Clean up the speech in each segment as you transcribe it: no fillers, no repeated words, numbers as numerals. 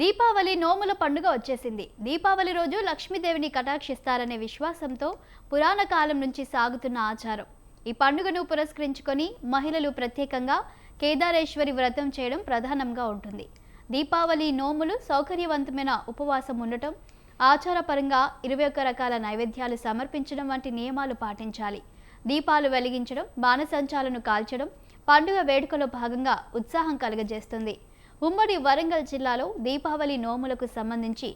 దీపావళి నోముల పండుగ వచ్చేసింది. దీపావళి రోజు లక్ష్మీదేవిని కటాక్షిస్తారనే విశ్వాసంతో పురాణ కాలం నుంచి సాగుతున్న ఆచారం. ఈ పండుగను పురస్కరించుకొని మహిళలు ప్రత్యేకంగా కేదారేశ్వరి వ్రతం చేయడం ప్రధానంగా ఉంటుంది. దీపావళి నోములు సౌకర్యవంతమైన ఉపవాసం ఉండటం, ఆచారపరంగా 21 రకాల నైవేద్యాలు సమర్పించడం వంటి నియమాలు పాటించాలి. దీపాలు వెలిగించడం, బాణసంచాలను కాల్చడం పండుగ వేడుకలో భాగంగా ఉత్సాహం కలుగజేస్తుంది. ఉమ్మడి వరంగల్ జిల్లాలో దీపావళి నోములకు సంబంధించి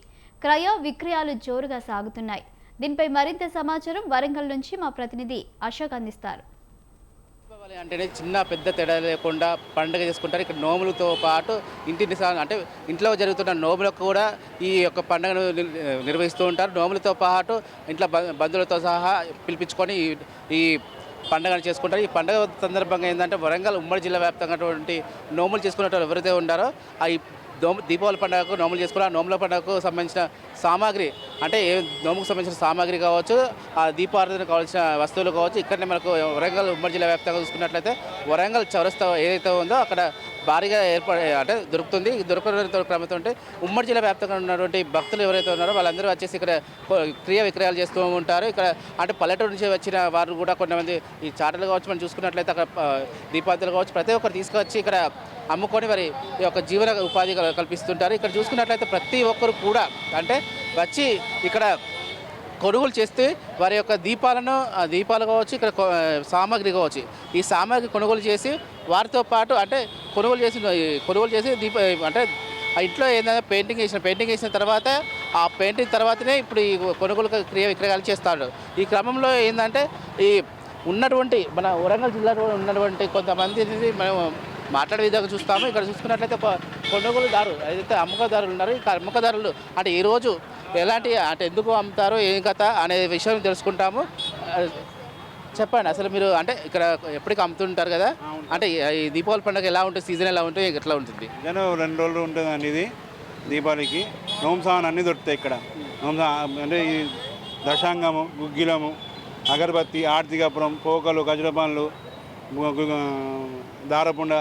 క్రయ విక్రయాలు జోరుగా సాగుతున్నాయి. దీనిపై మరింత సమాచారం వరంగల్ నుంచి మా ప్రతినిధి అశోక్ అందిస్తారు. దీపావళి అంటేనే చిన్న పెద్ద తేడా లేకుండా పండుగ చేసుకుంటారు. ఇక్కడ నోములతో పాటు అంటే ఇంట్లో జరుగుతున్న నోములకు కూడా ఈ యొక్క పండుగను నిర్వహిస్తూ ఉంటారు. నోములతో పాటు ఇంట్లో బంధువులతో సహా పిలిపించుకొని ఈ పండుగను చేసుకుంటారు. ఈ పండుగ సందర్భంగా ఏంటంటే వరంగల్ ఉమ్మడి జిల్లా వ్యాప్తంగా నోములు చేసుకునే వాళ్ళు ఎవరైతే ఉన్నారో దీపావళి పండుగకు నోములు చేసుకుని ఆ నోముల పండుగకు సంబంధించిన సామాగ్రి అంటే నోముకు సంబంధించిన సామాగ్రి కావచ్చు, ఆ దీపారాధనకు కావాల్సిన వస్తువులు కావచ్చు, ఇక్కడనే మనకు వరంగల్ ఉమ్మడి జిల్లా వ్యాప్తంగా చూసుకున్నట్లయితే వరంగల్ చౌరస్తా ఏదైతే ఉందో అక్కడ భారీగా దొరుకుతుంది. దొరకడంతో క్రమంతో ఉమ్మడి జిల్లా వ్యాప్తంగా ఉన్నటువంటి భక్తులు ఎవరైతే ఉన్నారో వాళ్ళందరూ వచ్చేసి ఇక్కడ క్రియ విక్రయాలు చేస్తూ ఉంటారు. ఇక్కడ అంటే పల్లెటూరు నుంచి వచ్చిన వారు కూడా కొంతమంది ఈ చాటలు కావచ్చు, మనం చూసుకున్నట్లయితే అక్కడ దీపావళిలు కావచ్చు ప్రతి ఒక్కరు తీసుకొచ్చి ఇక్కడ అమ్ముకొని వారి యొక్క జీవన ఉపాధి కల్పిస్తుంటారు. ఇక్కడ చూసుకున్నట్లయితే ప్రతి ఒక్కరు కూడా అంటే వచ్చి ఇక్కడ కొనుగోలు చేస్తే వారి యొక్క దీపాలు కావచ్చు, ఇక్కడ సామాగ్రి కావచ్చు, ఈ సామాగ్రి కొనుగోలు చేసి వారితో పాటు అంటే కొనుగోలు చేసి అంటే ఆ ఇంట్లో ఏంటంటే పెయింటింగ్ వేసిన తర్వాత ఆ పెయింటింగ్ తర్వాతనే ఇప్పుడు ఈ కొనుగోలు క్రియ విక్రయాలు చేస్తాడు. ఈ క్రమంలో ఏంటంటే ఈ ఉన్నటువంటి మన వరంగల్ జిల్లాలో ఉన్నటువంటి కొంతమంది మనం మాట్లాడే విధంగా చూస్తాము. ఇక్కడ చూసుకున్నట్లయితే కొనుగోలుదారు ఏదైతే అమ్మకదారులు ఉన్నారో ఈ అమ్మకదారులు అంటే ఈరోజు ఎలాంటి అంటే ఎందుకు అమ్ముతారో ఏం కథ అనే విషయం తెలుసుకుంటాము. చెప్పండి, అసలు మీరు అంటే ఇక్కడ ఎప్పటికీ అమ్ముతుంటారు కదా, అంటే ఈ దీపావళి పండుగ ఎలా ఉంటుంది, సీజన్ ఎలా ఉంటుంది, ఎట్లా ఉంటుంది? 2 రోజులు ఉంటుందండి ఇది దీపావళికి. నోము సామాన్ అన్నీ దొరుకుతాయి ఇక్కడ. అంటే ఈ దశాంగము, గుగ్గిలము, అగరబత్తి, ఆర్తికపురం, పోకలు, గజరపాన్లు, దారపుండ,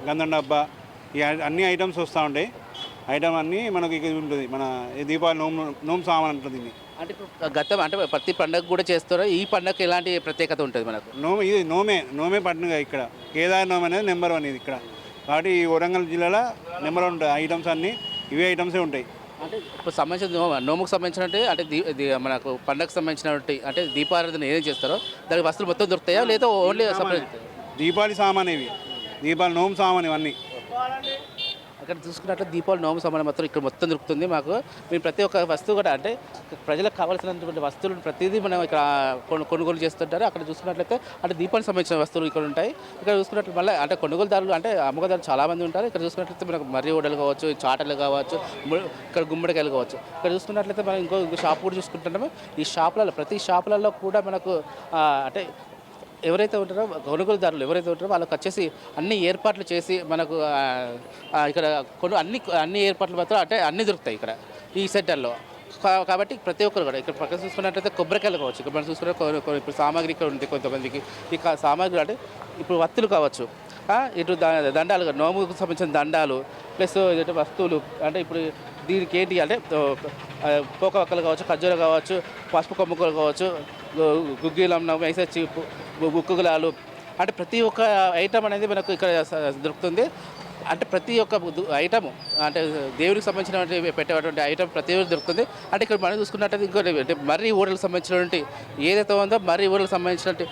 గంధం డబ్బా, ఈ అన్ని ఐటమ్స్ వస్తూ ఉంటాయి. ఐటమ్ అన్నీ మనకి ఇక్కడ ఉంటుంది. మన దీపావళి నోము సామాన్ ఉంటుంది దీన్ని. అంటే గతం అంటే ప్రతి పండుగ కూడా చేస్తారో ఈ పండుగకి ఎలాంటి ప్రత్యేకత ఉంటుంది మనకు? ఇది నోమే పండుగ. ఇక్కడ కేదార్ నోము అనేది నెంబర్ 1 ఇది ఇక్కడ. కాబట్టి ఈ వరంగల్ జిల్లాలో నెంబర్ 1 ఐటమ్స్ అన్నీ ఇవే ఐటమ్సే ఉంటాయి. అంటే ఇప్పుడు సంబంధించిన నోముకు సంబంధించినట్టు అంటే మనకు పండుగకు సంబంధించినటువంటి అంటే దీపారాధన ఏం చేస్తారో దానికి వస్తువులు మొత్తం దొరుకుతాయా లేదా ఓన్లీ సపరేట్? దీపావళి సామాన్ ఇవి, దీపావళి నోము సామాన్ ఇవన్నీ. అక్కడ చూసుకున్నట్లు దీపావళి నోము సామాన్ మొత్తం ఇక్కడ మొత్తం దొరుకుతుంది. మాకు మేము ప్రతి ఒక్క వస్తువు కూడా అంటే ప్రజలకు కావాల్సినటువంటి వస్తువులు ప్రతిదీ మనం ఇక్కడ కొనుగోలు చేస్తుంటారు. అక్కడ చూసుకున్నట్లయితే అంటే దీపావళికి సంబంధించిన వస్తువులు ఇక్కడ ఉంటాయి. ఇక్కడ చూసుకున్నట్లు మళ్ళీ అంటే కొనుగోలుదారులు అంటే అమ్మకదారులు చాలామంది ఉంటారు. ఇక్కడ చూసుకున్నట్లయితే మనకు మర్రి ఊడలు కావచ్చు, చాటలు కావచ్చు, ఇక్కడ గుమ్మడికాయలు కావచ్చు. ఇక్కడ చూసుకున్నట్లయితే మనం ఇంకో షాప్ కూడా చూసుకుంటున్నాము. ఈ షాపులలో ప్రతి షాపులలో కూడా మనకు అంటే ఎవరైతే ఉంటారో కొనుగోలుదారులు ఎవరైతే ఉంటారో వాళ్ళకి వచ్చేసి అన్ని ఏర్పాట్లు చేసి మనకు ఇక్కడ అన్ని ఏర్పాట్లు మాత్రం అంటే అన్నీ దొరుకుతాయి ఇక్కడ ఈ సెంటర్లో. కాబట్టి ప్రతి ఒక్కరు కూడా ఇక్కడ పక్కన చూసుకున్నట్లయితే కొబ్బరికాయలు కావచ్చు, ఇక్కడ మనం చూసుకున్న ఇప్పుడు సామాగ్రి ఇక్కడ ఉంది కొంతమందికి. ఈ సామాగ్రి అంటే ఇప్పుడు వత్తులు కావచ్చు, ఇటు దండాలు నోముకు సంబంధించిన దండాలు ప్లస్ ఇటు వస్తువులు అంటే ఇప్పుడు దీనికి ఏంటి అంటే పోక వక్కలు కావచ్చు, ఖర్జూర కావచ్చు, పసుపు కొమ్ముకలు కావచ్చు, గుగ్గిలం, మైసచ్చి, గుక్కుగులాలు అంటే ప్రతి ఒక్క ఐటమ్ అనేది మనకు ఇక్కడ దొరుకుతుంది. అంటే ప్రతి ఒక్క ఐటమ్ అంటే దేవుడికి సంబంధించినటువంటి పెట్టేటువంటి ఐటమ్ ప్రతి ఒక్కరు దొరుకుతుంది. అంటే ఇక్కడ మనం చూసుకున్నట్టయితే ఇంకోటి అంటే మర్రి ఊరలకు సంబంధించినటువంటి ఏదైతే ఉందో మర్రి ఊరలకు సంబంధించినటువంటి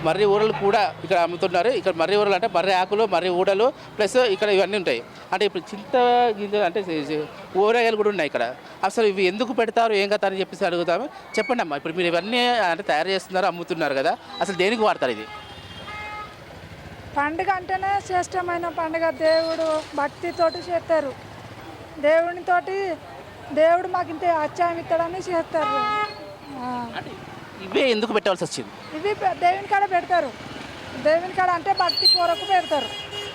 మర్రి ఊరలు కూడా ఇక్కడ అమ్ముతున్నారు. ఇక్కడ మర్రి ఊరలు అంటే మర్రి ఆకులు, మర్రి ఊడలు ప్లస్ ఇక్కడ ఇవన్నీ ఉంటాయి. అంటే ఇప్పుడు చింత గింజ అంటే ఊరగాయలు కూడా ఉన్నాయి ఇక్కడ. అసలు ఇవి ఎందుకు పెడతారు ఏం కదా అని చెప్పేసి అడుగుతాము. చెప్పండి అమ్మా, ఇప్పుడు మీరు ఇవన్నీ అంటే తయారు చేస్తున్నారు, అమ్ముతున్నారు కదా, అసలు దేనికి వాడతారు ఇది? పండుగ అంటేనే శ్రేష్టమైన పండుగ. దేవుడు భక్తితోటి చేస్తారు. దేవుడు మాకు ఇంత అత్యాయం ఇస్తాడని చేస్తారు. ఇవే ఎందుకు పెట్టాల్సి వచ్చింది? ఇవి దేవుని కాడ పెడతారు. దేవుని కాడ అంటే భక్తి కొరకు పెడతారు.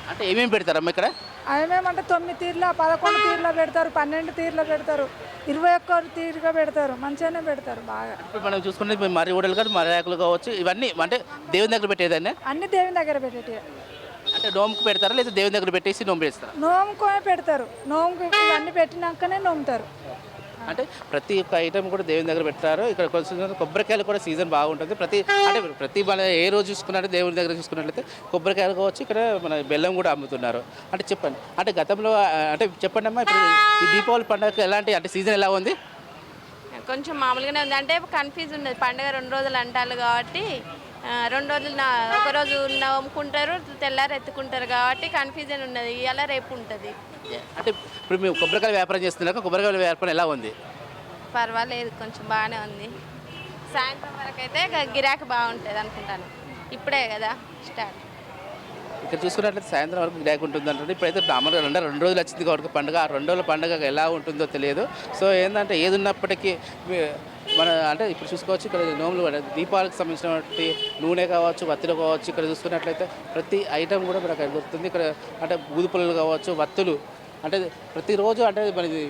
అంటే ఏమేమి పెడతారమ్మా ఇక్కడ? ఏమేమంటే 9 తీర్ల, 11 తీర్ల పెడతారు, 12 తీర్ల పెడతారు, 21 తీరుగా పెడతారు. మంచిగానే పెడతారు బాగా. ఇప్పుడు మనం చూసుకుంటే మర్రి ఊడలు కానీ మర్రి ఆకులు కావచ్చు, ఇవన్నీ అంటే దేవుని దగ్గర పెట్టేదాన్ని అన్ని దేవుని దగ్గర పెట్టేటి. అంటే నోముకు పెడతారా లేదా దేవుని దగ్గర పెట్టేసి నోము చేస్తారా? నోముకోనే పెడతారు. నోముకు ఇవన్నీ పెట్టినాకనే నోముతారు. అంటే ప్రతి ఒక్క ఐటమ్ కూడా దేవుని దగ్గర పెట్టారు. ఇక్కడ కొంచెం కొబ్బరికాయలు కూడా సీజన్ బాగుంటుంది. ప్రతి మన ఏ రోజు చూసుకున్నట్టు దేవుని దగ్గర చూసుకున్నట్లయితే కొబ్బరికాయలు కావచ్చు, ఇక్కడ మన బెల్లం కూడా అమ్ముతున్నారు. అంటే చెప్పండి, అంటే గతంలో అంటే చెప్పండి అమ్మా, ఇప్పుడు ఈ దీపావళి పండుగ ఎలాంటి అంటే సీజన్ ఎలా ఉంది? కొంచెం మామూలుగానే ఉంది. అంటే కన్ఫ్యూజ్ ఉన్నది. పండుగ 2 రోజులు అంటారు కాబట్టి 2 రోజులు ఒకరోజు నమ్ముకుంటారు, తెల్లారి ఎత్తుకుంటారు కాబట్టి కన్ఫ్యూజన్ ఉన్నది. ఇవాళ రేపు ఉంటుంది. అంటే ఇప్పుడు మేము కొబ్బరికాయల వ్యాపారం చేస్తున్నాక కొబ్బరికాయల వ్యాపారం ఎలా ఉంది? పర్వాలేదు, కొంచెం బాగానే ఉంది. సాయంత్రం వరకు అయితే గిరాకీ బాగుంటుంది అనుకుంటాను. ఇప్పుడే కదా స్టార్ట్. ఇక్కడ చూసుకున్నట్లయితే సాయంత్రం వరకు గిరాకీ ఉంటుంది అంటారు. ఇప్పుడైతే మామూలుగా 2 రోజులు వచ్చింది కాబట్టి పండుగ, ఆ 2 రోజుల పండుగ ఎలా ఉంటుందో తెలియదు. సో ఏంటంటే ఏది ఉన్నప్పటికీ మన అంటే ఇప్పుడు చూసుకోవచ్చు, ఇక్కడ నోములు దీపాలకు సంబంధించినటువంటి నూనె కావచ్చు, వత్తులు కావచ్చు, ఇక్కడ చూసుకున్నట్లయితే ప్రతి ఐటమ్ కూడా మనకు దొరుకుతుంది. ఇక్కడ అంటే బూదుపుల్లలు కావచ్చు, వత్తులు, అంటే ప్రతిరోజు అంటే మనది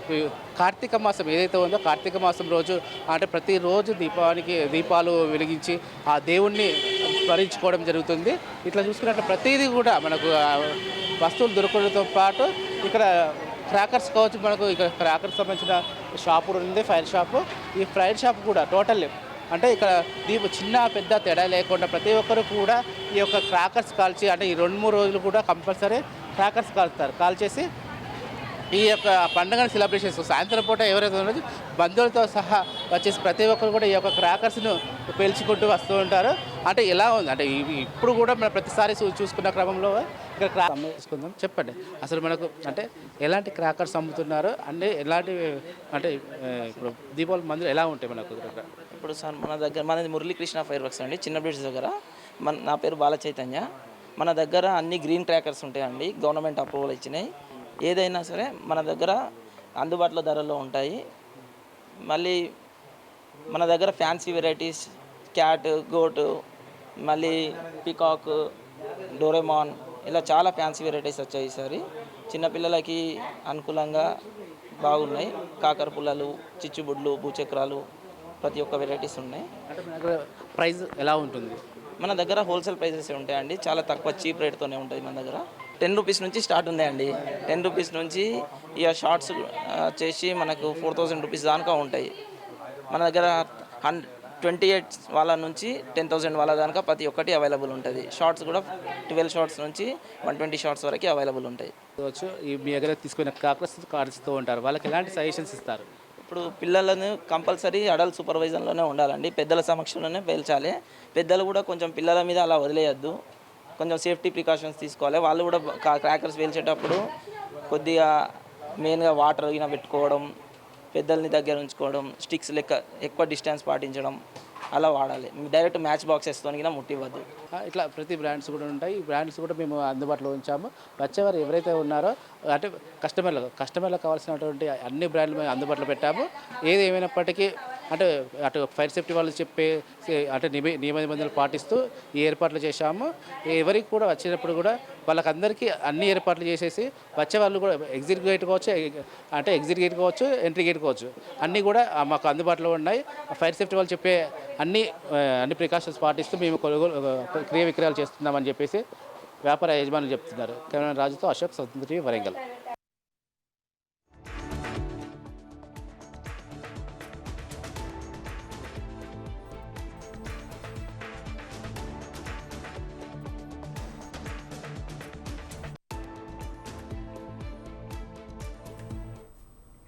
కార్తీక మాసం ఏదైతే ఉందో కార్తీక మాసం రోజు అంటే ప్రతిరోజు దీపాలు వెలిగించి ఆ దేవుణ్ణి స్మరించుకోవడం జరుగుతుంది. ఇట్లా చూసుకున్నట్లు ప్రతిదీ కూడా మనకు వస్తువులు దొరకడంతో పాటు ఇక్కడ క్రాకర్స్ కావచ్చు, మనకు ఇక్కడ క్రాకర్స్ సంబంధించిన షాపు ఉంది, ఫైర్ షాపు. ఈ ఫైర్ షాప్ కూడా టోటల్ అంటే ఇక్కడ చిన్న పెద్ద తేడా లేకుండా ప్రతి ఒక్కరు కూడా ఈ యొక్క క్రాకర్స్ కాల్చి అంటే ఈ 2-3 రోజులు కూడా కంపల్సరీ క్రాకర్స్ కాల్చేసి ఈ యొక్క పండుగను సెలబ్రేషన్స్ సాయంత్రం పూట ఎవరైతే ఉన్నది బంధువులతో సహా వచ్చేసి ప్రతి ఒక్కరు కూడా ఈ యొక్క క్రాకర్స్ను పేల్చుకుంటూ వస్తూ ఉంటారు. అంటే ఎలా ఉంది అంటే ఇప్పుడు కూడా మనం ప్రతిసారి చూసుకున్న క్రమంలో ఇక్కడ తీసుకుందాం. చెప్పండి అసలు మనకు అంటే ఎలాంటి క్రాకర్స్ అమ్ముతున్నారు, అంటే ఎలాంటి అంటే ఇప్పుడు దీపావళి మందులు ఎలా ఉంటాయి మనకు? ఇప్పుడు సార్ మన దగ్గర మనది మురళీకృష్ణ ఫైర్ వర్క్స్ అండి, చిన్న బ్రిడ్జ్ దగ్గర. నా పేరు బాల చైతన్య. మన దగ్గర అన్ని గ్రీన్ క్రాకర్స్ ఉంటాయండి, గవర్నమెంట్ అప్రూవల్ ఇచ్చినాయి. ఏదైనా సరే మన దగ్గర అందుబాటులో ధరల్లో ఉంటాయి. మళ్ళీ మన దగ్గర ఫ్యాన్సీ వెరైటీస్ క్యాట్, గోటు, మళ్ళీ పికాక్, డోరెమాన్ ఇలా చాలా ఫ్యాన్సీ వెరైటీస్ వచ్చాయి ఈసారి. చిన్నపిల్లలకి అనుకూలంగా బాగున్నాయి. కాకర పుల్లలు, చిచ్చుబుడ్లు, భూచక్రాలు ప్రతి ఒక్క వెరైటీస్ ఉన్నాయి. అంటే మన దగ్గర ప్రైస్ ఎలా ఉంటుంది? మన దగ్గర హోల్సేల్ ప్రైజెస్ ఉంటాయండి, చాలా తక్కువ చీప్ రేట్తోనే ఉంటుంది. మన దగ్గర 10 రూపీస్ నుంచి స్టార్ట్ ఉందండి. 10 రూపీస్ నుంచి ఇక షార్ట్స్ చేసి మనకు 4000 రూపీస్ దాకా ఉంటాయి. మన దగ్గర 28 వాళ్ళ నుంచి 10,000 వాళ్ళ దాకా ప్రతి ఒక్కటి అవైలబుల్ ఉంటుంది. షార్ట్స్ కూడా 12 షార్ట్స్ నుంచి 120 షార్ట్స్ వరకు అవైలబుల్ ఉంటాయి. మీ దగ్గర తీసుకున్న కార్డ్స్తో ఉంటారు, వాళ్ళకి ఎలాంటి సజెషన్స్ ఇస్తారు? ఇప్పుడు పిల్లలను కంపల్సరీ అడల్ట్ సూపర్వైజన్లోనే ఉండాలండి, పెద్దల సమక్షంలోనే పేల్చాలి. పెద్దలు కూడా కొంచెం పిల్లల మీద అలా వదిలేయద్దు, కొంచెం సేఫ్టీ ప్రికాషన్స్ తీసుకోవాలి. వాళ్ళు కూడా క్రాకర్స్ పేల్చేటప్పుడు కొద్దిగా మెయిన్గా వాటర్ అయినా పెట్టుకోవడం, పెద్దల్ని దగ్గర ఉంచుకోవడం, స్టిక్స్ లెక్క ఎక్కువ డిస్టెన్స్ పాటించడం అలా వాడాలి. డైరెక్ట్ మ్యాచ్ బాక్సెస్తో ముట్టివ్వద్దు. ఇట్లా ప్రతి బ్రాండ్స్ కూడా ఉంటాయి. ఈ బ్రాండ్స్ కూడా మేము అందుబాటులో ఉంచాము. వచ్చేవారు ఎవరైతే ఉన్నారో అంటే కస్టమర్లకు కావాల్సినటువంటి అన్ని బ్రాండ్లు మేము అందుబాటులో పెట్టాము. ఏది ఏమైనప్పటికీ అంటే అటు ఫైర్ సేఫ్టీ వాళ్ళు చెప్పే అంటే నియమ నిబంధనలు పాటిస్తూ ఈ ఏర్పాట్లు చేశాము. ఎవరికి కూడా వచ్చినప్పుడు కూడా వాళ్ళకందరికీ అన్ని ఏర్పాట్లు చేసేసి వచ్చేవాళ్ళు కూడా ఎగ్జిట్ గేట్ కావచ్చు, అంటే ఎగ్జిట్ గేట్ కావచ్చు, ఎంట్రీ గేట్ కావచ్చు, అన్నీ కూడా మాకు అందుబాటులో ఉన్నాయి. ఫైర్ సేఫ్టీ వాళ్ళు చెప్పే అన్ని ప్రికాషన్స్ పాటిస్తూ మేము క్రియ విక్రయాలు చేస్తున్నామని చెప్పేసి వ్యాపార యజమానులు చెప్తున్నారు. కెమెరా రాజుతో అశోక్, స్వతంత్ర టీవీ, వరంగల్.